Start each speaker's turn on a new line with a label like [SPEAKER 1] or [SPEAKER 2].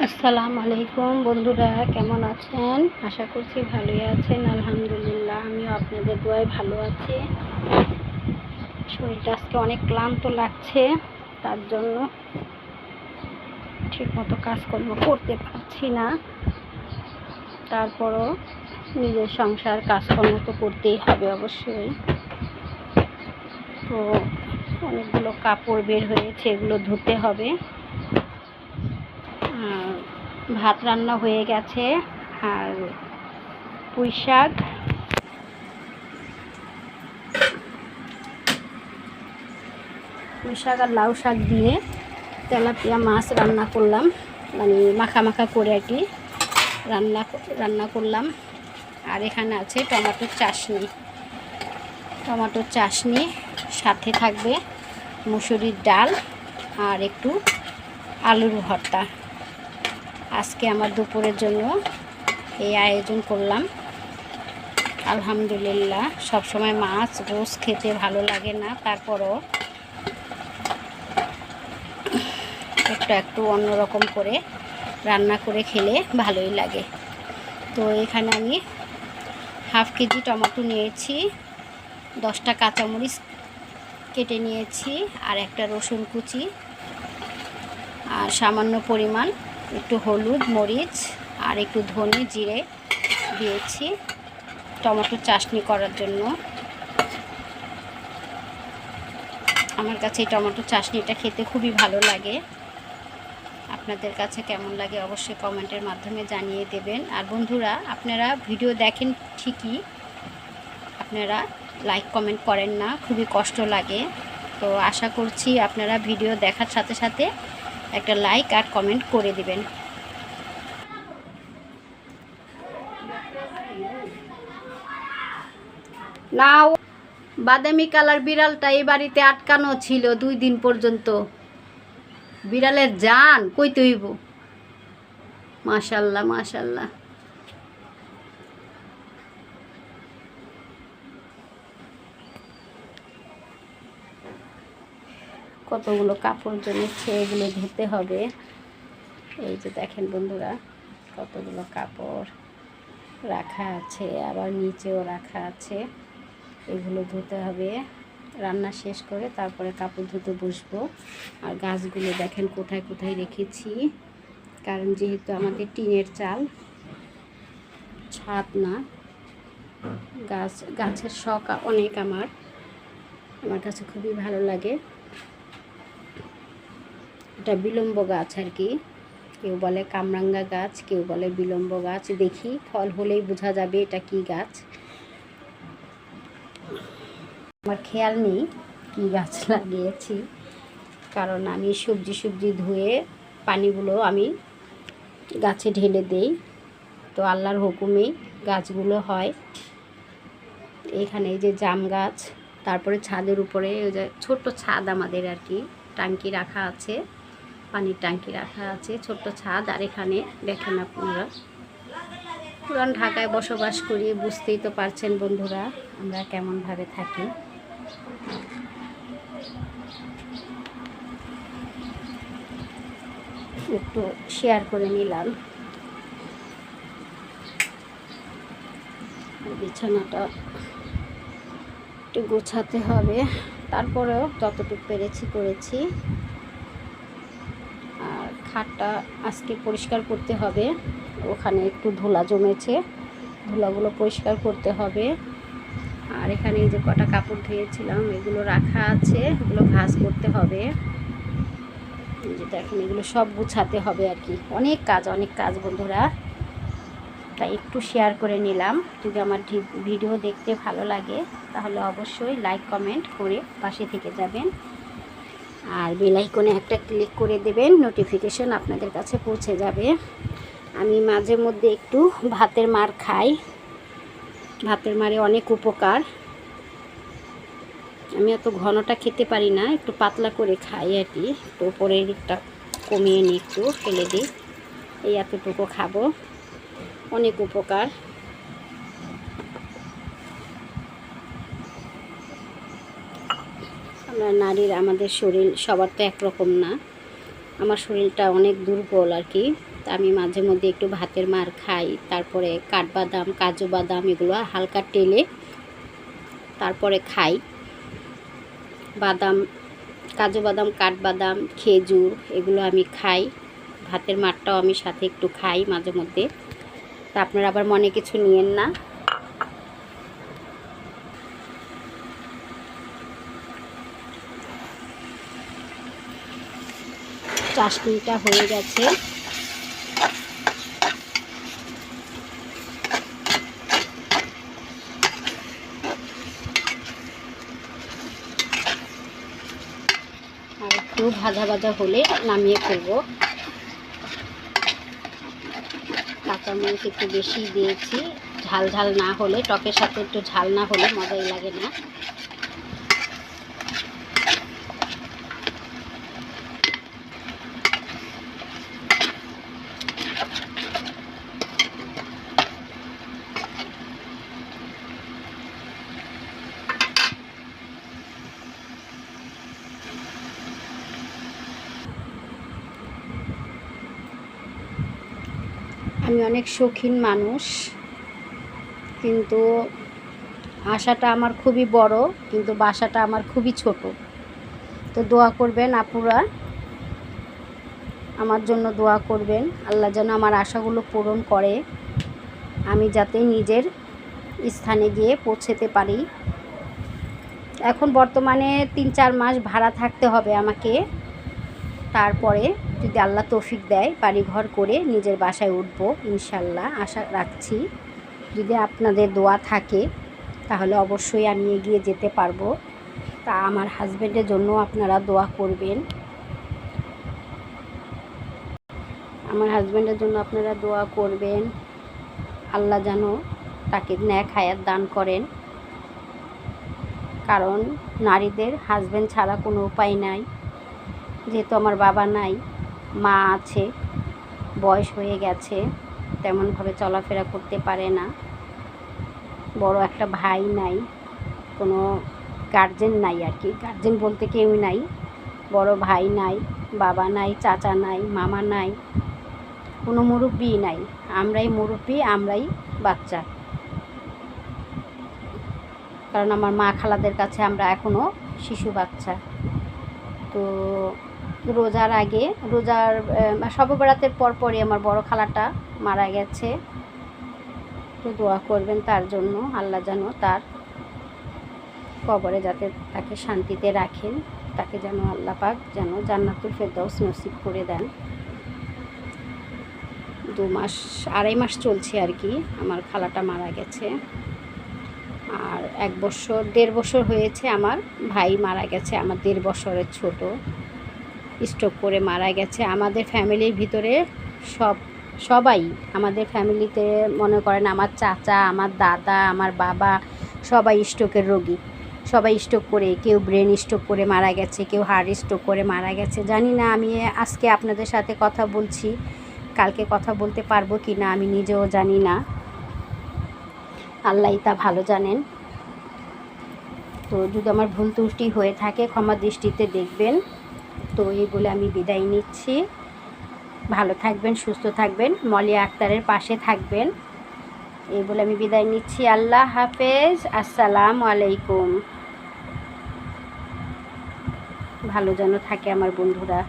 [SPEAKER 1] আসসালামু আলাইকুম বন্ধুরা, কেমন আছেন? আশা করছি ভালোই আছেন। আলহামদুলিল্লাহ, আমিও আপনাদের দোয়ায় ভালো আছি। শরীরটা আজকে অনেক ক্লান্ত লাগছে, তার জন্য ঠিকমতো কাজকর্ম করতে পারছি না। তারপরও নিজের সংসার কাজকর্ম তো করতেই হবে অবশ্যই। তো অনেকগুলো কাপড় বের হয়েছে, এগুলো ধুতে হবে। ভাত রান্না হয়ে গেছে, আর পুঁই শাক আর লাউ শাক দিয়ে তেলাপিয়া মাছ রান্না করলাম, মানে মাখা মাখা করে আর কি রান্না করলাম। আর এখানে আছে টমেটোর চাশনি, সাথে থাকবে মুসুরির ডাল আর একটু আলুর ভর্তা। আজকে আমার দুপুরের জন্য এই আয়োজন করলাম। আলহামদুলিল্লাহ, সবসময় মাছ গোশ খেতে ভালো লাগে না, তারপরও একটু অন্যরকম করে রান্না করে খেলে ভালোই লাগে। তো এখানে আমি হাফ কেজি টমেটো নিয়েছি, 10টা কাঁচামরিচ কেটে নিয়েছি, আর একটা রসুন কুচি, আর সামান্য পরিমাণ একটু হলুদ, মরিচ আর একটু ধনে জিরে দিয়েছি টমেটো চাটনি করার জন্য। আমার কাছে এই টমেটো চাটনিটা খেতে খুবই ভালো লাগে। আপনাদের কাছে কেমন লাগে অবশ্যই কমেন্টের মাধ্যমে জানিয়ে দেবেন। আর বন্ধুরা, আপনারা ভিডিও দেখেন ঠিকই, আপনারা লাইক কমেন্ট করেন না, খুবই কষ্ট লাগে। তো আশা করছি আপনারা ভিডিও দেখার সাথে সাথে একটা লাইক আর কমেন্ট করে দিবেন। না, বাদামি কালার বিড়ালটা এই বাড়িতে আটকানো ছিল 2 দিন পর্যন্ত। বিড়ালের জান কই তৈব। মাশাল্লাহ মাশাল্লাহ। কতগুলো কাপড় জমেছে, এগুলো ধুতে হবে। এই যে দেখেন বন্ধুরা, কতগুলো কাপড় রাখা আছে, আবার নিচেও রাখা আছে। এগুলো ধুতে হবে। রান্না শেষ করে তারপরে কাপড় ধুতে বসবো। আর গাছগুলো দেখেন কোথায় কোথায় রেখেছি, কারণ যেহেতু আমাদের টিনের চাল, ছাদ না। গাছের শখ অনেক আমার কাছে খুবই ভালো লাগে। এটা বিলম্ব গাছ আর কি, কেউ বলে কামরাঙ্গা গাছ, কেউ বলে বিলম্ব গাছ। দেখি ফল হলেই বোঝা যাবে এটা কি গাছ। আমার খেয়াল নেই কি গাছ লাগিয়েছি, কারণ আমি সবজি ধুয়ে পানিগুলো আমি গাছে ঢেলে দেই। তো আল্লাহর হুকুমেই গাছগুলো হয়। এখানে এই যে জাম গাছ, তারপরে ছাদের উপরে ওই যে ছোট্ট ছাদ আমাদের আর কি, ট্যাঙ্কি রাখা আছে, পানির ট্যাঙ্কি রাখা আছে, ছোট্ট ছাদ। আর এখানে দেখেন আপনারা, পুরান ঢাকায় বসবাস করি, বুঝতেই তো পারছেন বন্ধুরা আমরা কেমনভাবে থাকি। একটু শেয়ার করে নিলাম। বিছানাটা একটু গোছাতে হবে, তারপরেও যতটুকু পেরেছি করেছি। আর খাটটা আজকে পরিষ্কার করতে হবে, ওখানে একটু ধুলা জমেছে, ধুলাগুলো পরিষ্কার করতে হবে। আর এখানে এই যে কটা কাপড় ধুয়েছিলাম এগুলো রাখা আছে, এগুলো ভাঁজ করতে হবে। যে দেখেন এগুলো সব গুছাতে হবে আর কি, অনেক কাজ বন্ধুরা, তাই একটু শেয়ার করে নিলাম। যদি আমার ভিডিও দেখতে ভালো লাগে তাহলে অবশ্যই লাইক কমেন্ট করে পাশে থেকে যাবেন, আর বেল আইকনে একটা ক্লিক করে দেবেন, নোটিফিকেশন আপনাদের কাছে পৌঁছে যাবে। আমি মাঝে মধ্যে একটু ভাতের মার খাই, ভাতের মারে অনেক উপকার। আমি এত ঘনটা খেতে পারি না, একটু পাতলা করে খাই আর কি, তো উপরের দিকটা কমিয়ে নিই, একটু ফেলে দিই, এই এতটুকু খাবো, অনেক উপকার। আমরা নারীর, আমাদের শরীর সবার তো একরকম না, আমার শরীরটা অনেক দুর্বল আর কি, তা আমি মাঝে মধ্যে একটু ভাতের মার খাই, তারপরে কাঠবাদাম, কাজু বাদাম এগুলো হালকা টেলে তারপরে খাই, বাদাম, কাজু বাদাম, কাঠবাদাম, খেজুর এগুলো আমি খাই, ভাতের মারটাও আমি সাথে একটু খাই মাঝে মধ্যে, তা আপনারা আবার মনে কিছু নিয়েন না। চাটনিটা হয়ে গেছে, আর একটু ভাজা ভাজা হলে নামিয়ে ফেলবো। কাঁচামরিচ একটু বেশি দিয়েছি, ঝাল ঝাল না হলে, টকের সাথে একটু ঝাল না হলে মজাই লাগে না। আমি অনেক শৌখিন মানুষ, কিন্তু আশাটা আমার খুবই বড়, কিন্তু বাসাটা আমার খুবই ছোট। তো দোয়া করবেন আপুরা, আমার জন্য দোয়া করবেন, আল্লাহ যেন আমার আশাগুলো পূরণ করে, আমি যাতে নিজের স্থানে গিয়ে পৌঁছতে পারি। এখন বর্তমানে 3-4 মাস ভাড়া থাকতে হবে আমাকে, তারপরে যদি আল্লাহ তৌফিক দেয় বাড়িঘর করে নিজের বাসায় উঠব ইনশাল্লাহ, আশা রাখছি। যদি আপনাদের দোয়া থাকে তাহলে অবশ্যই আমি এগিয়ে যেতে পারবো। তা আমার হাজব্যান্ডের জন্য আপনারা দোয়া করবেন, আমার হাজব্যান্ডের জন্য আপনারা দোয়া করবেন, আল্লাহ যেন তাকে ন্যাক হায়াত দান করেন, কারণ নারীদের হাজব্যান্ড ছাড়া কোনো উপায় নাই। যেহেতু আমার বাবা নাই, মা আছে, বয়স হয়ে গেছে, তেমনভাবে চলাফেরা করতে পারে না, বড় একটা ভাই নাই, কোনো গার্জেন নাই আর কি, গার্জেন বলতে কেউই নাই, বড় ভাই নাই, বাবা নাই, চাচা নাই, মামা নাই, কোনো মুরব্বি নাই, আমরাই মুরব্বি, আমরাই বাচ্চা। কারণ আমার মা খালাদের কাছে আমরা এখনও শিশু বাচ্চা। তো রোজার আগে, রোজার শবে বরাতের পরপরই আমার বড় খালাটা মারা গেছে, তো দোয়া করবেন তার জন্য, আল্লাহ যেন তার কবরে যাতে তাকে শান্তিতে রাখেন, তাকে যেন আল্লাহ পাক যেন জান্নাতুল ফেরদাউস নসিব করে দেন। 2-2.5 মাস চলছে আর কি আমার খালাটা মারা গেছে, আর 1-1.5 বছর হয়েছে আমার ভাই মারা গেছে, আমার 1.5 বছরের ছোট, স্ট্রোক করে মারা গেছে। আমাদের ফ্যামিলির ভিতরে সবাই, আমাদের ফ্যামিলিতে মনে করেন আমার চাচা, আমার দাদা, আমার বাবা সবাই স্ট্রোকের রোগী, সবাই স্ট্রোক করে, কেউ ব্রেন স্ট্রোক করে মারা গেছে, কেউ হার্ট স্ট্রোক করে মারা গেছে। জানি না আমি আজকে আপনাদের সাথে কথা বলছি, কালকে কথা বলতে পারবো কি না আমি নিজেও জানি না, আল্লাহই তা ভালো জানেন। তো যদি আমার ভুল ত্রুটি হয়ে থাকে ক্ষমা দৃষ্টিতে দেখবেন। তো এই বলে আমি বিদায় নিচ্ছি, ভালো থাকবেন, সুস্থ থাকবেন, মলিয়া আক্তারের পাশে থাকবেন, এই বলে আমি বিদায় নিচ্ছি। আল্লাহ হাফেজ, আসসালামু আলাইকুম। ভালো যেন থাকে আমার বন্ধুরা।